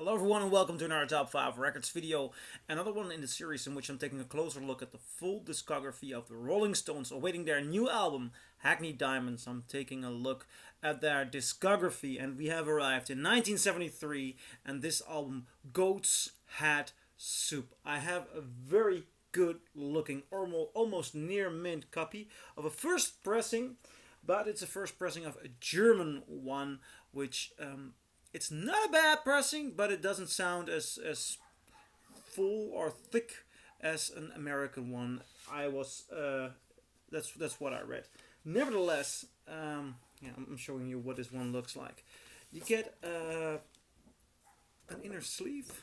Hello everyone and welcome to another Top 5 Records video. Another one in the series in which I'm taking a closer look at the full discography of the Rolling Stones awaiting their new album, Hackney Diamonds. I'm taking a look at their discography and we have arrived in 1973 and this album, Goat's Head Soup. I have a very good looking, almost near mint copy of a first pressing, but it's a first pressing of a German one, which it's not a bad pressing, but it doesn't sound as full or thick as an American one. That's what I read. Nevertheless, I'm showing you what this one looks like. You get an inner sleeve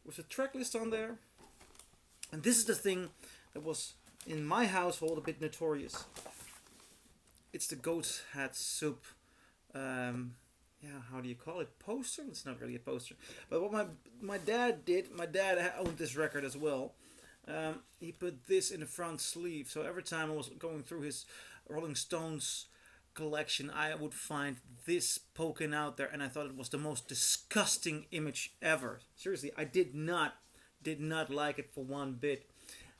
with a track list on there, and this is the thing that was in my household a bit notorious. It's the Goat's Head Soup. How do you call it? Poster? It's not really a poster. But what my dad did, my dad owned this record as well. He put this in the front sleeve. So every time I was going through his Rolling Stones collection, I would find this poking out there, and I thought it was the most disgusting image ever. Seriously, I did not like it for one bit.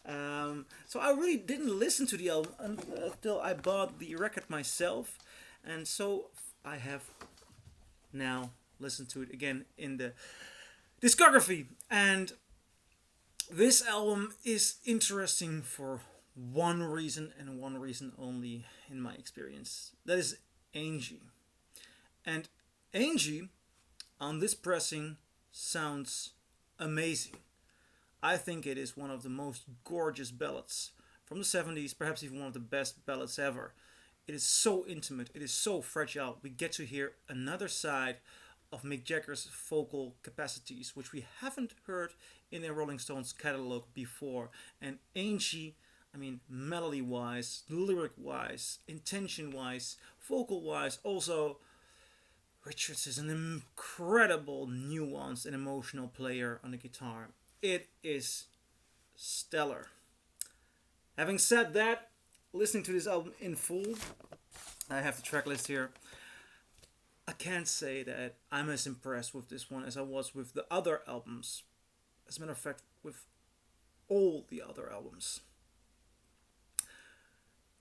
So I really didn't listen to the album until I bought the record myself, and so I have now listened to it again in the discography. And this album is interesting for one reason and one reason only in my experience. That is Angie. And Angie on this pressing sounds amazing. I think it is one of the most gorgeous ballads from the 70s, perhaps even one of the best ballads ever. It is so intimate, it is so fragile. We get to hear another side of Mick Jagger's vocal capacities, which we haven't heard in a Rolling Stones catalog before. And Angie, melody-wise, lyric-wise, intention-wise, vocal-wise, also Richards is an incredible nuanced and emotional player on the guitar. It is stellar. Having said that, listening to this album in full, I have the track list here. I can't say that I'm as impressed with this one as I was with the other albums. As a matter of fact, with all the other albums.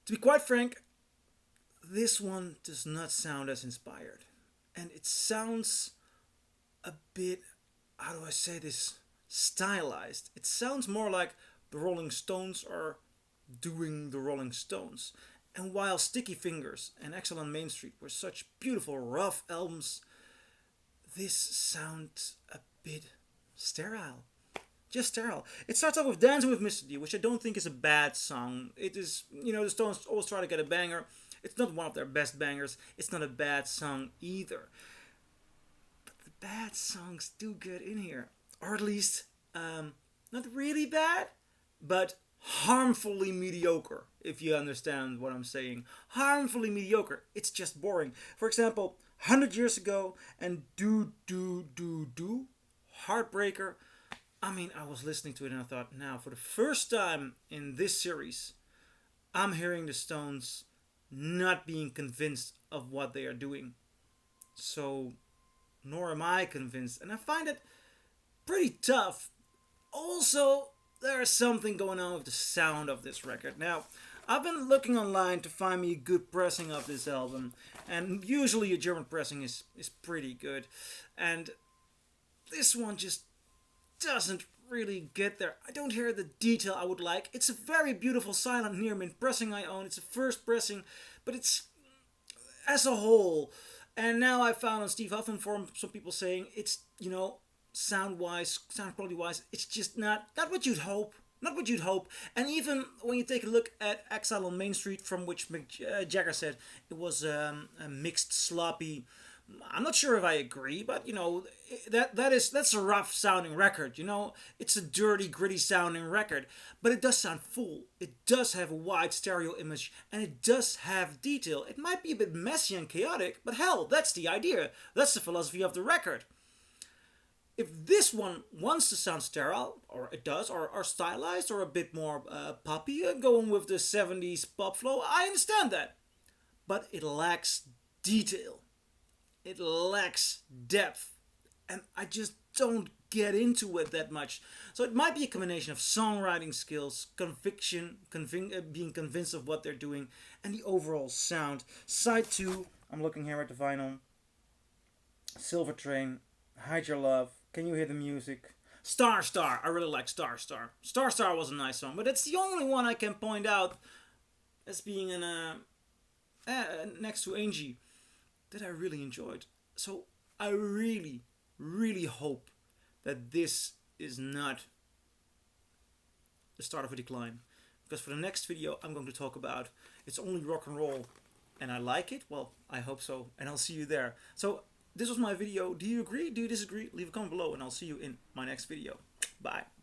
To be quite frank, this one does not sound as inspired. And it sounds a bit, how do I say this, stylized. It sounds more like the Rolling Stones are doing the Rolling Stones. And while Sticky Fingers and Exile on Main Street were such beautiful rough albums, this sounds a bit sterile. Just sterile. It starts off with Dancing with Mr. D, which I don't think is a bad song. It is, the Stones always try to get a banger. It's not one of their best bangers. It's not a bad song either. But the bad songs do get in here. Or at least, not really bad, but harmfully mediocre, if you understand what I'm saying. Harmfully mediocre. It's just boring. For example, 100 Years Ago and Do, Heartbreaker. I was listening to it and I thought, now, for the first time in this series, I'm hearing the Stones not being convinced of what they are doing. So, nor am I convinced. And I find it pretty tough. Also, there's something going on with the sound of this record. Now, I've been looking online to find me a good pressing of this album, and usually a German pressing is pretty good, and this one just doesn't really get there. I don't hear the detail I would like. It's a very beautiful silent near mint pressing I own. It's a first pressing, but it's as a whole. And now I found on Steve Huffman forum some people saying it's, sound quality wise, it's just not what you'd hope. Not what you'd hope. And even when you take a look at Exile on Main Street, from which Mick Jagger said it was a mixed, sloppy. I'm not sure if I agree, but that's a rough sounding record. It's a dirty, gritty sounding record, but it does sound full. It does have a wide stereo image, and it does have detail. It might be a bit messy and chaotic, but hell, that's the idea. That's the philosophy of the record. If this one wants to sound sterile, or it does, or stylized, or a bit more poppy, going with the 70s pop flow, I understand that. But it lacks detail. It lacks depth. and I just don't get into it that much. So it might be a combination of songwriting skills, conviction, being convinced of what they're doing, and the overall sound. Side 2, I'm looking here at the vinyl. Silver Train, Hide Your Love, Can You Hear the Music? Star Star, I really like Star Star. Star Star was a nice song, but it's the only one I can point out as being next to Angie that I really enjoyed. So I really, really hope that this is not the start of a decline. Because for the next video I'm going to talk about It's Only Rock and Roll, and I like it. Well, I hope so, and I'll see you there. So this was my video. Do you agree? Do you disagree? Leave a comment below, and I'll see you in my next video. Bye.